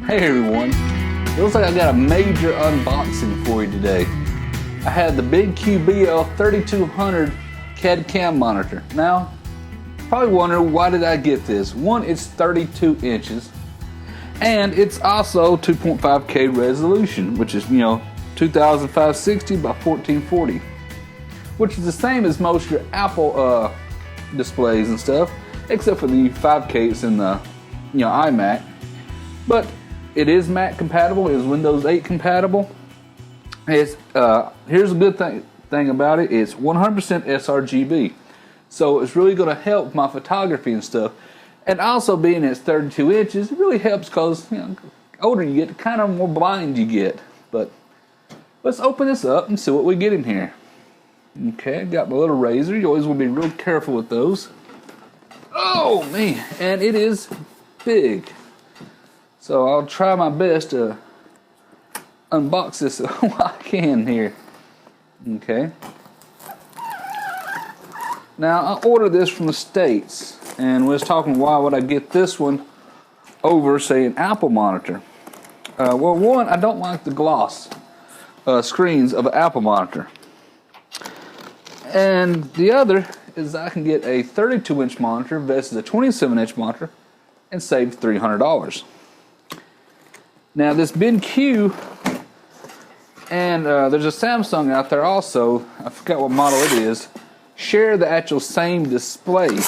Hey everyone, it looks like I got a major unboxing for you today. I had the BenQ BL3200 CAD cam monitor. Now, probably wondering why did I get this? One, it's 32 inches and it's also 2.5K resolution, which is 2560 by 1440, which is the same as most of your Apple displays and stuff, except for the 5K it's in the iMac. But it is Mac compatible. It is Windows 8 compatible. Here's a good thing about it. It's 100% sRGB, so it's really going to help my photography and stuff. And also, being it's 32 inches, it really helps because older you get, the kind of more blind you get. But let's open this up and see what we get in here. Okay, got my little razor. You always want to be real careful with those. Oh man, and it is big. So I'll try my best to unbox this while I can here. Okay. Now I ordered this from the States, and we was talking why would I get this one over, say, an Apple monitor. Well, one, I don't like the gloss screens of an Apple monitor, and the other is I can get a 32-inch monitor versus a 27-inch monitor and save $300. Now this BenQ, and there's a Samsung out there also, I forgot what model it is, share the actual same display.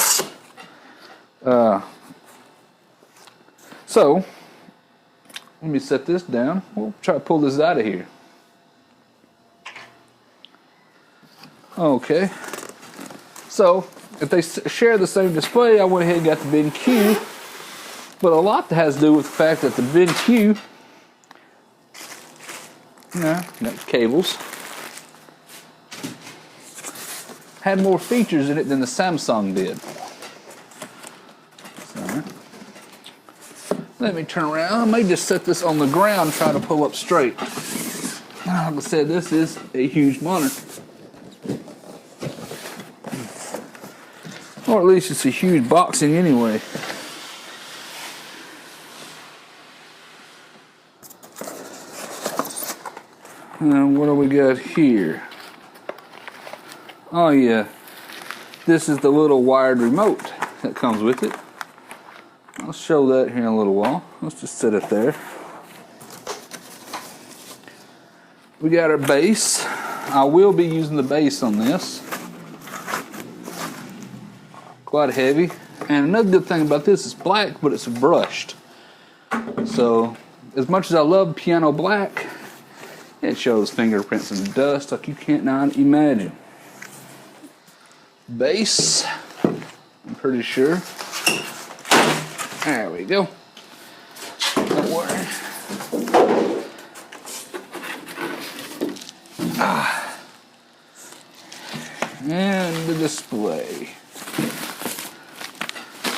So let me set this down. We'll try to pull this out of here. Okay, so if they share the same display, I went ahead and got the BenQ, but a lot that has to do with the fact that the BenQ, got cables, had more features in it than the Samsung did. So, let me turn around. I may just set this on the ground and try to pull up straight. Like I said, this is a huge monitor. Or at least it's a huge boxing anyway. And what do we got here? Oh yeah, this is the little wired remote that comes with it. I'll show that here in a little while. Let's just set it there. We got our base. I will be using the base on this. Quite heavy. And another good thing about this is black, but it's brushed. So as much as I love piano black, it shows fingerprints and dust like you can't not imagine. Base, I'm pretty sure. There we go. Don't worry. And the display.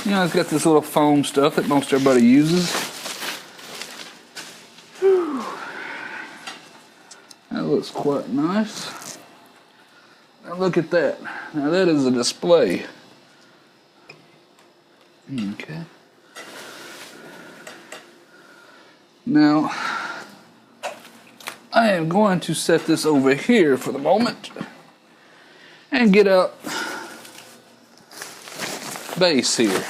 It's got this little foam stuff that most everybody uses. That looks quite nice. Now look at that. Now that is a display. Okay. Now I am going to set this over here for the moment and get out base here.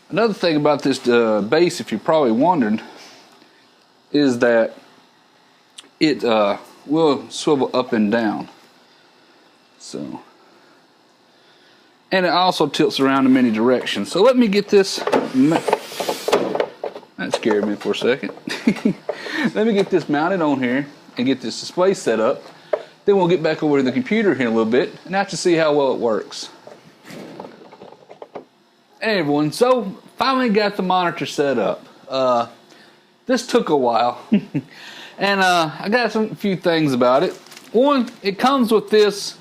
Another thing about this base, if you're probably wondering, is that it will swivel up and down. So, and it also tilts around in many directions. So let me get this. That scared me for a second. Let me get this mounted on here and get this display set up. Then we'll get back over to the computer here in a little bit and have to see how well it works. Hey everyone, so finally got the monitor set up. This took a while. And I got a few things about it. One, it comes with this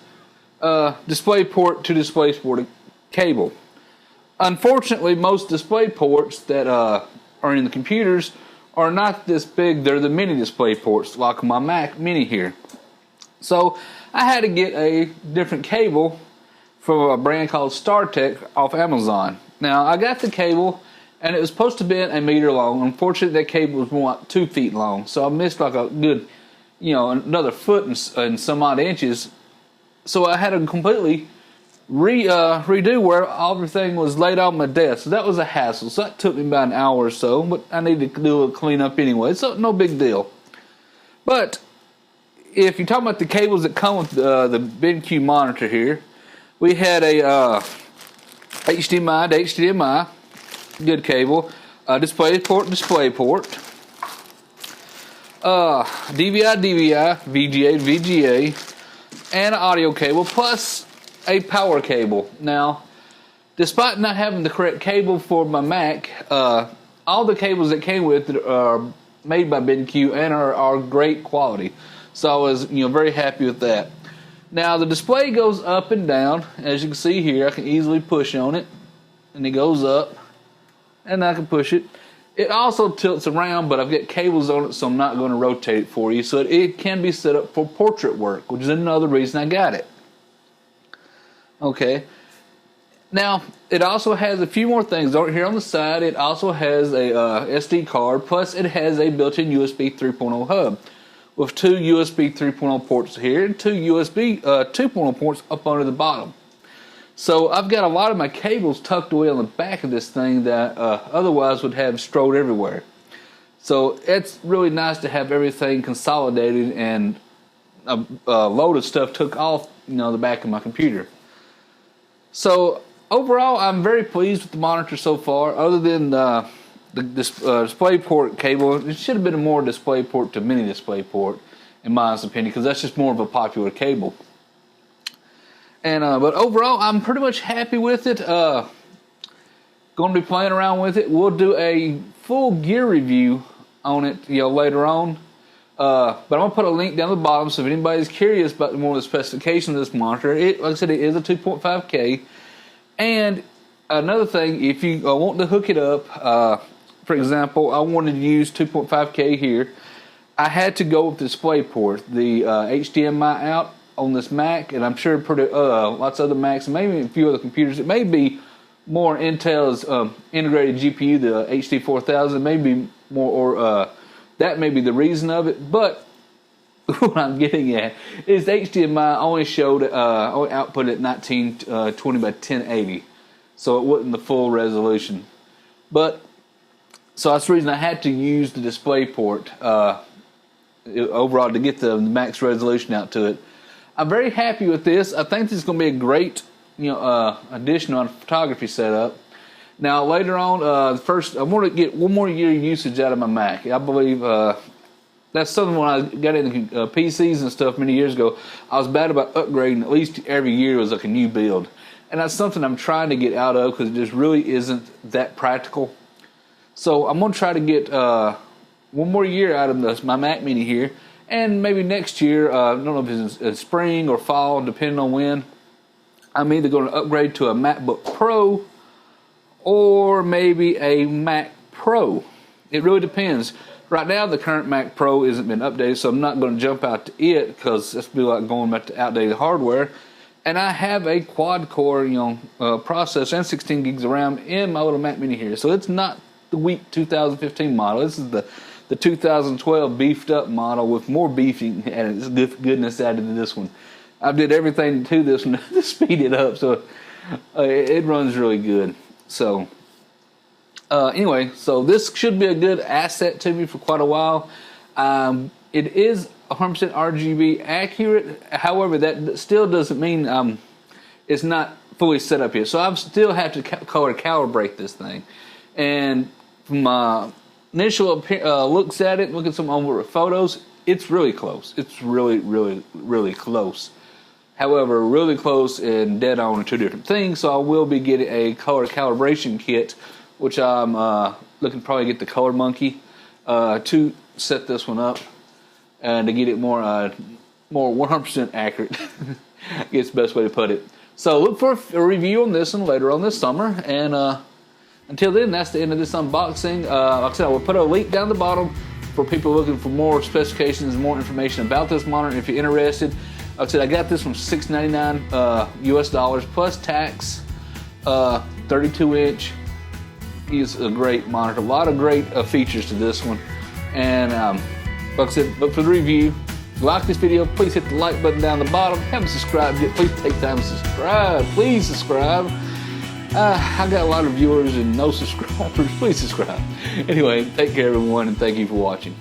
DisplayPort to DisplayPort cable. Unfortunately, most display ports that are in the computers are not this big. They're the mini display ports, like my Mac Mini here. So I had to get a different cable from a brand called StarTech off Amazon. Now I got the cable and it was supposed to be 1 meter long. Unfortunately, that cable was more like 2 feet long, so I missed like a good, another foot and some odd inches. So I had to completely redo where everything was laid on my desk. So that was a hassle. So that took me about an hour or so, but I needed to do a cleanup anyway, so no big deal. But if you're talking about the cables that come with the BenQ monitor here, we had a HDMI to HDMI, good cable, display port, DVI, VGA, VGA, and an audio cable, plus a power cable. Now, despite not having the correct cable for my Mac, all the cables that came with it are made by BenQ and are great quality. So I was very happy with that. Now the display goes up and down. As you can see here, I can easily push on it and it goes up and I can push it. It also tilts around, but I've got cables on it, so I'm not going to rotate it for you. So it can be set up for portrait work, which is another reason I got it. Okay. Now, it also has a few more things over here on the side. It also has a SD card, plus it has a built-in USB 3.0 hub with 2 USB 3.0 ports here and 2 USB 2.0 ports up under the bottom. So I've got a lot of my cables tucked away on the back of this thing that otherwise would have strode everywhere. So it's really nice to have everything consolidated and a load of stuff took off the back of my computer. So overall, I'm very pleased with the monitor so far. Other than the display port cable, it should have been a more display port to mini display port, in my opinion, because that's just more of a popular cable. And but overall, I'm pretty much happy with it. Going to be playing around with it. We'll do a full gear review on it, later on. But I'm gonna put a link down the bottom, so if anybody's curious about more of the specifications of this monitor, like I said, it is a 2.5K. And another thing, if you want to hook it up, for example, I wanted to use 2.5K here. I had to go with the display port, the HDMI out on this Mac, and I'm sure lots of other Macs, and maybe a few other computers. It may be more Intel's integrated GPU, the HD4000, maybe more, or that may be the reason of it. But what I'm getting at is HDMI only showed only output at 1920 by 1080, so it wasn't the full resolution. But so that's the reason I had to use the display port overall to get the max resolution out to it. I'm very happy with this. I think this is going to be a great addition on a photography setup. Now later on, first I want to get 1 more year usage out of my Mac. I believe that's something when I got into PCs and stuff many years ago, I was bad about upgrading. At least every year was like a new build, and that's something I'm trying to get out of because it just really isn't that practical. So I'm going to try to get 1 more year out of my Mac Mini here, and maybe next year, I don't know if it's in spring or fall, depending on when, I'm either going to upgrade to a MacBook Pro or maybe a Mac Pro. It really depends. Right now, the current Mac Pro hasn't been updated, so I'm not going to jump out to it because that's be like going back to outdated hardware. And I have a quad-core, processor and 16 gigs of RAM in my little Mac Mini here, so it's not the weak 2015 model. This is the 2012 beefed up model with more beefing and goodness added to this one. I did everything to this one to speed it up, so it runs really good. So anyway, so this should be a good asset to me for quite a while. It is 100% RGB accurate. However, that still doesn't mean it's not fully set up yet. So I still have to color calibrate this thing. And from my initial looks at it, look at some over photos, it's really close. It's really, really, really close. However, really close and dead on are two different things, so I will be getting a color calibration kit, which I'm looking to probably get the Color Monkey to set this one up and to get it more 100% accurate. I guess the best way to put it. So look for a review on this one later on this summer, and until then, that's the end of this unboxing. Like I said, I will put a link down the bottom for people looking for more specifications, more information about this monitor. If you're interested, like I said, I got this from $699 US dollars plus tax. 32-inch is a great monitor. A lot of great features to this one. And like I said, look for the review. If you like this video, please hit the like button down the bottom. Haven't subscribed yet, please take time to subscribe. Please subscribe. I got a lot of viewers and no subscribers. Please subscribe. Anyway, take care everyone, and thank you for watching.